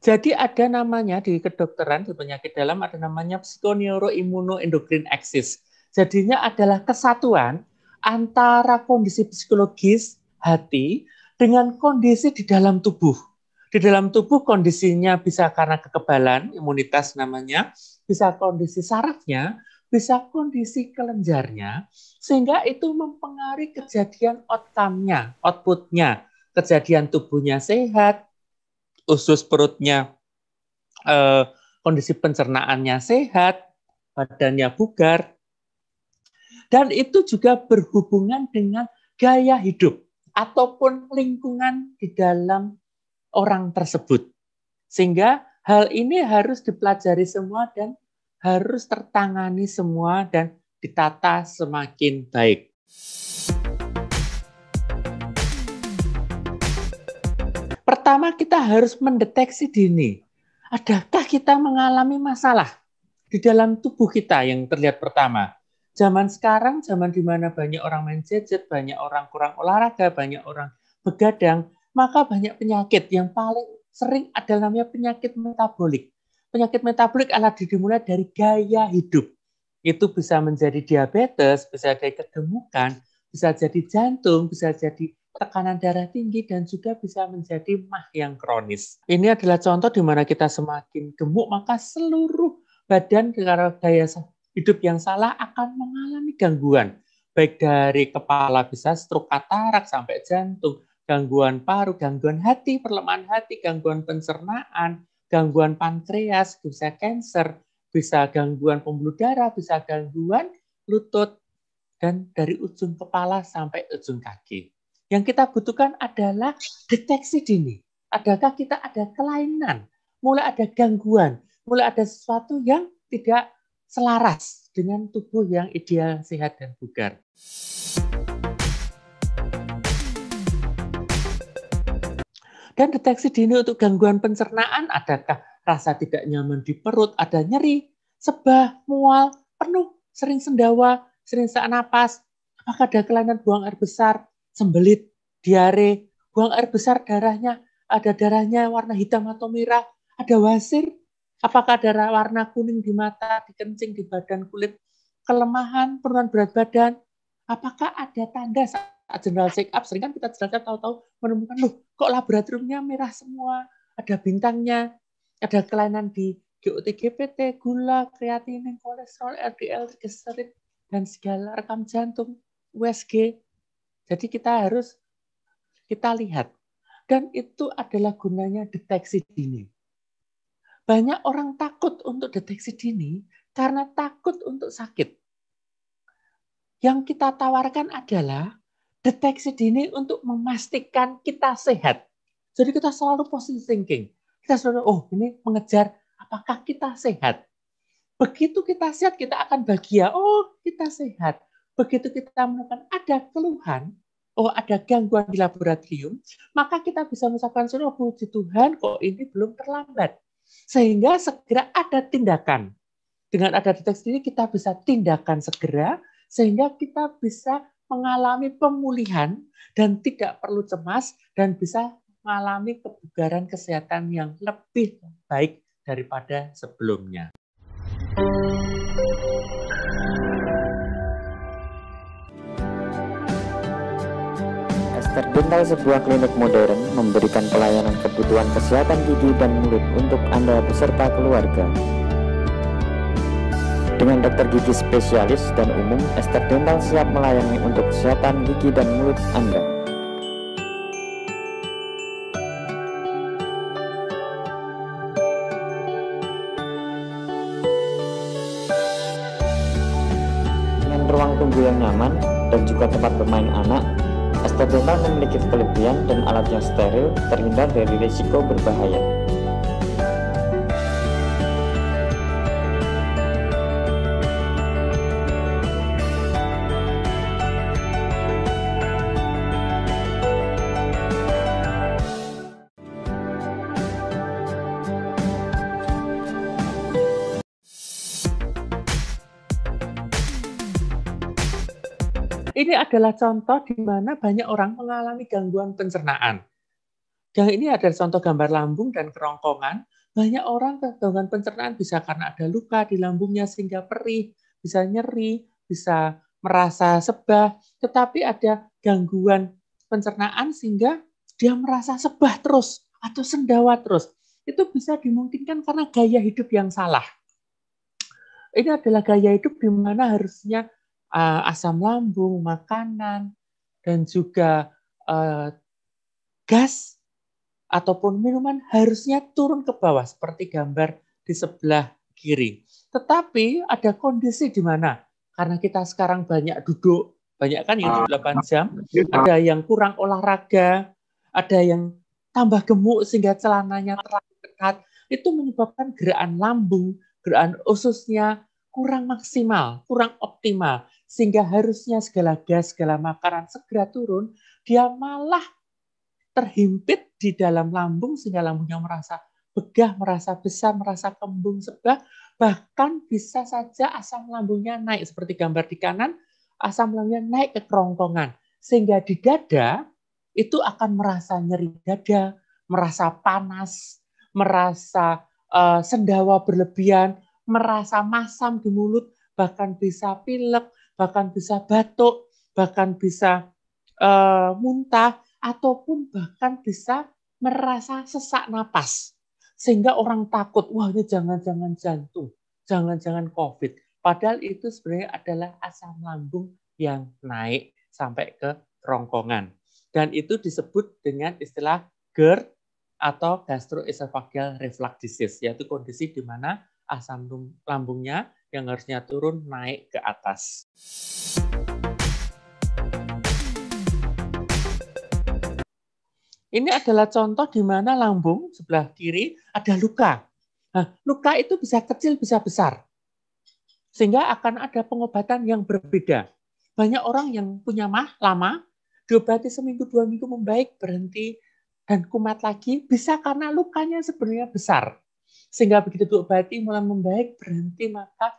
Jadi ada namanya di kedokteran, di penyakit dalam ada namanya psikoneuroimmunoendocrine axis. Jadinya adalah kesatuan antara kondisi psikologis hati dengan kondisi di dalam tubuh. Di dalam tubuh kondisinya bisa karena kekebalan, imunitas namanya, bisa kondisi sarafnya, bisa kondisi kelenjarnya, sehingga itu mempengaruhi kejadian outcome-nya, output-nya. Kejadian tubuhnya sehat, usus perutnya kondisi pencernaannya sehat, badannya bugar, dan itu juga berhubungan dengan gaya hidup ataupun lingkungan di dalam orang tersebut. Sehingga hal ini harus dipelajari semua dan harus tertangani semua dan ditata semakin baik. Pertama, kita harus mendeteksi dini. Adakah kita mengalami masalah di dalam tubuh kita yang terlihat pertama? Zaman sekarang, zaman di mana banyak orang main gadget, banyak orang kurang olahraga, banyak orang begadang, maka banyak penyakit yang paling sering adalah namanya penyakit metabolik. Penyakit metabolik adalah dimulai dari gaya hidup. Itu bisa menjadi diabetes, bisa jadi kegemukan, bisa jadi jantung, bisa jadi tekanan darah tinggi, dan juga bisa menjadi MAH yang kronis. Ini adalah contoh di mana kita semakin gemuk, maka seluruh badan karena gaya hidup yang salah akan mengalami gangguan. Baik dari kepala bisa stroke katarak sampai jantung, gangguan paru, gangguan hati, perlemahan hati, gangguan pencernaan, gangguan pankreas, bisa kanker, bisa gangguan pembuluh darah, bisa gangguan lutut, dan dari ujung kepala sampai ujung kaki. Yang kita butuhkan adalah deteksi dini. Adakah kita ada kelainan? Mulai ada gangguan, mulai ada sesuatu yang tidak selaras dengan tubuh yang ideal, sehat, dan bugar. Dan deteksi dini untuk gangguan pencernaan, adakah rasa tidak nyaman di perut, ada nyeri, sebah, mual, penuh, sering sendawa, sering sesak napas, apakah ada kelainan buang air besar, sembelit, diare, buang air besar darahnya, ada darahnya warna hitam atau merah, ada wasir, apakah ada warna kuning di mata, di kencing, di badan, kulit, kelemahan, penurunan berat badan, apakah ada tanda saat general check up, sering kan kita general tahu-tahu menemukan, loh kok laboratoriumnya merah semua, ada bintangnya, ada kelainan di GOT, GPT, gula, kreatinin, kolesterol, LDL, triglycerid, dan segala rekam jantung, USG. Jadi kita lihat. Dan itu adalah gunanya deteksi dini. Banyak orang takut untuk deteksi dini karena takut untuk sakit. Yang kita tawarkan adalah deteksi dini untuk memastikan kita sehat. Jadi kita selalu positive thinking. Kita selalu, ini mengejar apakah kita sehat. Begitu kita sehat, kita akan bahagia. Kita sehat. Begitu kita menemukan ada keluhan, ada gangguan di laboratorium, maka kita bisa mengucapkan, puji Tuhan, kok ini belum terlambat. Sehingga segera ada tindakan. Dengan ada deteksi ini kita bisa tindakan segera, sehingga kita bisa mengalami pemulihan dan tidak perlu cemas dan bisa mengalami kebugaran kesehatan yang lebih baik daripada sebelumnya. Ester Dental, sebuah klinik modern, memberikan pelayanan kebutuhan kesehatan gigi dan mulut untuk Anda beserta keluarga. Dengan dokter gigi spesialis dan umum, Ester Dental siap melayani untuk kesehatan gigi dan mulut Anda. Dengan ruang tunggu yang nyaman dan juga tempat bermain anak, Ester Dental memiliki kelebihan dan alat yang steril, terhindar dari risiko berbahaya. Ini adalah contoh di mana banyak orang mengalami gangguan pencernaan. Dan ini adalah contoh gambar lambung dan kerongkongan. Banyak orang gangguan pencernaan bisa karena ada luka di lambungnya sehingga perih, bisa nyeri, bisa merasa sebah. Tetapi ada gangguan pencernaan sehingga dia merasa sebah terus atau sendawa terus. Itu bisa dimungkinkan karena gaya hidup yang salah. Ini adalah gaya hidup di mana harusnya asam lambung, makanan, dan juga gas ataupun minuman harusnya turun ke bawah seperti gambar di sebelah kiri. Tetapi ada kondisi di mana karena kita sekarang banyak duduk, banyak kan hidup 8 jam, ada yang kurang olahraga, ada yang tambah gemuk sehingga celananya terlalu ketat, itu menyebabkan gerakan lambung, gerakan ususnya kurang maksimal, kurang optimal, sehingga harusnya segala gas, segala makanan segera turun, dia malah terhimpit di dalam lambung sehingga lambungnya merasa begah, merasa besar, merasa kembung sebah, bahkan bisa saja asam lambungnya naik seperti gambar di kanan, asam lambungnya naik ke kerongkongan sehingga di dada itu akan merasa nyeri dada, merasa panas, merasa sendawa berlebihan, merasa masam di mulut, bahkan bisa pilek, bahkan bisa batuk, bahkan bisa muntah, ataupun bahkan bisa merasa sesak napas. Sehingga orang takut, wah ini jangan-jangan jantung, jangan-jangan COVID. Padahal itu sebenarnya adalah asam lambung yang naik sampai ke kerongkongan. Dan itu disebut dengan istilah GERD atau gastroesophageal reflux disease, yaitu kondisi di mana asam lambungnya yang harusnya turun naik ke atas. Ini adalah contoh di mana lambung sebelah kiri ada luka. Nah, luka itu bisa kecil, bisa besar. Sehingga akan ada pengobatan yang berbeda. Banyak orang yang punya mah lama, diobati seminggu, 2 minggu membaik, berhenti, dan kumat lagi, bisa karena lukanya sebenarnya besar. Sehingga begitu diobati mulai membaik, berhenti, maka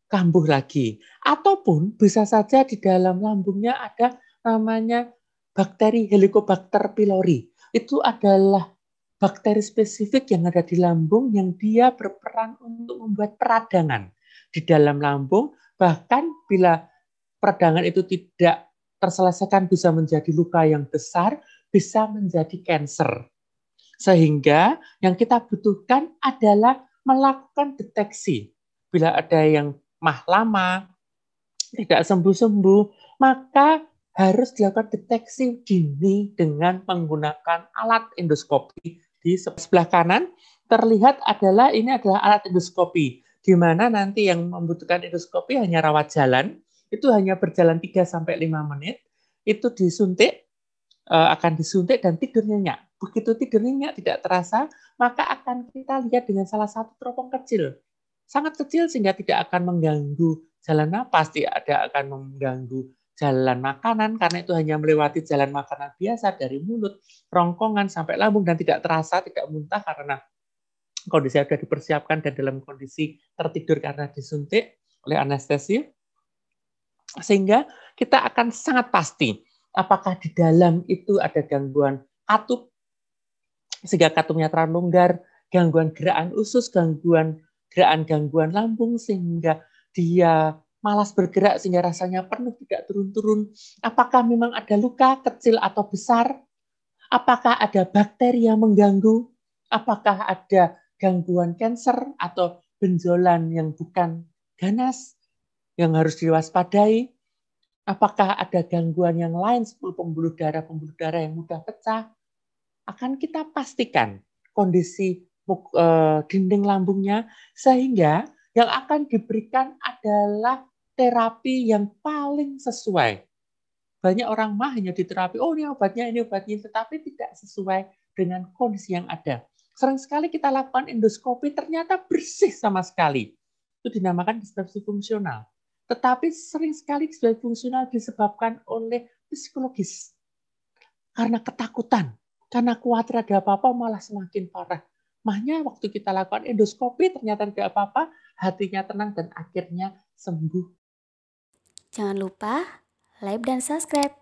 kambuh lagi. Ataupun bisa saja di dalam lambungnya ada namanya bakteri Helicobacter pylori. Itu adalah bakteri spesifik yang ada di lambung yang dia berperan untuk membuat peradangan di dalam lambung. Bahkan bila peradangan itu tidak terselesaikan bisa menjadi luka yang besar, bisa menjadi kanker. Sehingga yang kita butuhkan adalah melakukan deteksi. Bila ada yang mah lama, tidak sembuh-sembuh, maka harus dilakukan deteksi dini dengan menggunakan alat endoskopi. Di sebelah kanan terlihat adalah ini adalah alat endoskopi, di mana nanti yang membutuhkan endoskopi hanya rawat jalan, itu hanya berjalan 3-5 menit, itu disuntik, akan disuntik dan tidur nyenyak. Begitu tidur nyenyak tidak terasa, maka akan kita lihat dengan salah satu teropong kecil. Sangat kecil sehingga tidak akan mengganggu jalan napas, tidak akan mengganggu jalan makanan karena itu hanya melewati jalan makanan biasa dari mulut, kerongkongan sampai lambung dan tidak terasa, tidak muntah karena kondisi sudah dipersiapkan dan dalam kondisi tertidur karena disuntik oleh anestesi. Sehingga kita akan sangat pasti apakah di dalam itu ada gangguan katup sehingga katupnya terlalu longgar, gangguan gerakan usus, gangguan lambung sehingga dia malas bergerak sehingga rasanya penuh tidak turun-turun. Apakah memang ada luka kecil atau besar? Apakah ada bakteri yang mengganggu? Apakah ada gangguan kanker atau benjolan yang bukan ganas yang harus diwaspadai? Apakah ada gangguan yang lain seperti pembuluh darah yang mudah pecah? Akan kita pastikan kondisi dinding lambungnya sehingga yang akan diberikan adalah terapi yang paling sesuai. Banyak orang mah hanya diterapi, oh ini obatnya, tetapi tidak sesuai dengan kondisi yang ada. Sering sekali kita lakukan endoskopi, ternyata bersih sama sekali. Itu dinamakan disrupsi fungsional. Tetapi sering sekali disrupsi fungsional disebabkan oleh psikologis. Karena ketakutan, karena khawatir ada apa-apa malah semakin parah. Makanya waktu kita lakukan endoskopi ternyata tidak apa-apa, hatinya tenang dan akhirnya sembuh. Jangan lupa like dan subscribe.